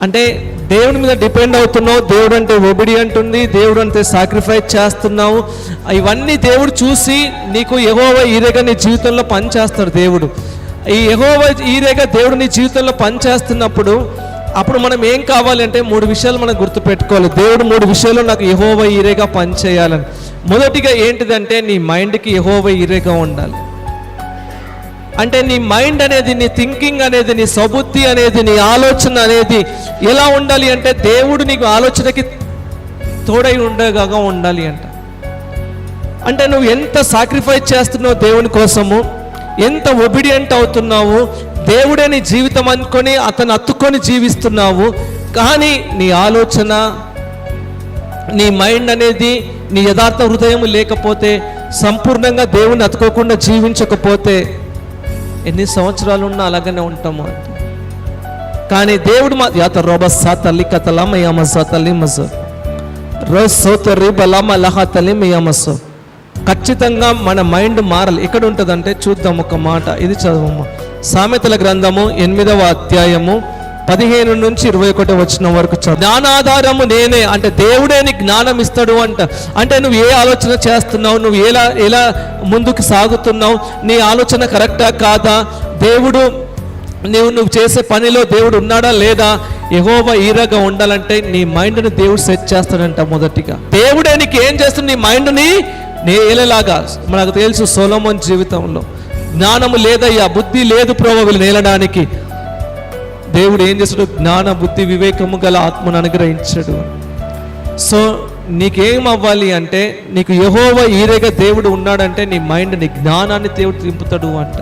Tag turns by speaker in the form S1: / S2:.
S1: అంటే దేవుడి మీద డిపెండ్ అవుతున్నావు, దేవుడు అంటే ఒబిడియంట్ ఉంది, దేవుడు అంటే సాక్రిఫైస్ చేస్తున్నావు. ఇవన్నీ దేవుడు చూసి నీకు యెహోవా ఈరేగా నీ జీవితంలో పనిచేస్తాడు. దేవుడు ఈ యెహోవా ఈరేగా దేవుడు నీ జీవితంలో పనిచేస్తున్నప్పుడు అప్పుడు మనం ఏం కావాలి అంటే 3 విషయాలు మనం గుర్తుపెట్టుకోవాలి. దేవుడు 3 విషయాలు నాకు యెహోవా ఈరేగా పనిచేయాలని. మొదటిగా ఏంటిదంటే నీ మైండ్కి యెహోవా ఈరేగా ఉండాలి. అంటే నీ మైండ్ అనేది, నీ థింకింగ్ అనేది, నీ సబుద్ధి అనేది, నీ ఆలోచన అనేది ఎలా ఉండాలి అంటే దేవుడు నీకు ఆలోచనకి తోడై ఉండగా ఉండాలి అంట. అంటే నువ్వు ఎంత సాక్రిఫైస్ చేస్తున్నావు దేవుని కోసము, ఎంత ఒబిడియంట్ అవుతున్నావు, దేవుడే నీ జీవితం అనుకొని అతను అత్తుకొని జీవిస్తున్నావు. కానీ నీ ఆలోచన, నీ మైండ్ అనేది, నీ యథార్థ హృదయం లేకపోతే, సంపూర్ణంగా దేవుని అతుకోకుండా జీవించకపోతే ఎన్ని సంవత్సరాలు ఉన్నా అలాగనే ఉంటాము అంట. కానీ దేవుడు మా యాత రోబసా తల్లి కథలమయమస తల్లి మస రోసో తొర్రి బలమలహ తల్లి మయమస. ఖచ్చితంగా మన మైండ్ మారాలి. ఎక్కడ ఉంటుందంటే చూద్దాం ఒక మాట, ఇది చదవమ్మ. సామెతల గ్రంథము 8వ అధ్యాయము 15 నుంచి 21 వచనం వరకు చదువు. జ్ఞానాధారము నేనే, అంటే దేవుడే నీకు జ్ఞానం ఇస్తాడు అంట. అంటే నువ్వు ఏ ఆలోచన చేస్తున్నావు, నువ్వు ఎలా ముందుకు సాగుతున్నావు, నీ ఆలోచన కరెక్టా కాదా, దేవుడు నువ్వు చేసే పనిలో దేవుడు ఉన్నాడా లేదా, యెహోవా ఈరగా ఉండాలంటే నీ మైండ్ని దేవుడు సెట్ చేస్తాడంట. మొదటిగా దేవుడే నీకు ఏం చేస్తుంది, నీ మైండ్ని నేలలాగా. మనకు తెలుసు సొలొమోను జీవితంలో జ్ఞానము లేదయ్యా, బుద్ధి లేదు ప్రభువు వీళ్ళు నేలడానికి. దేవుడు ఏం చేస్తాడు, జ్ఞాన బుద్ధి వివేకము గల ఆత్మను అనుగ్రహించాడు. సో నీకేం అవ్వాలి అంటే, నీకు యెహోవా ఈరేగా దేవుడు ఉన్నాడంటే నీ మైండ్, నీ జ్ఞానాన్ని దేవుడు తింపుతాడు అంట.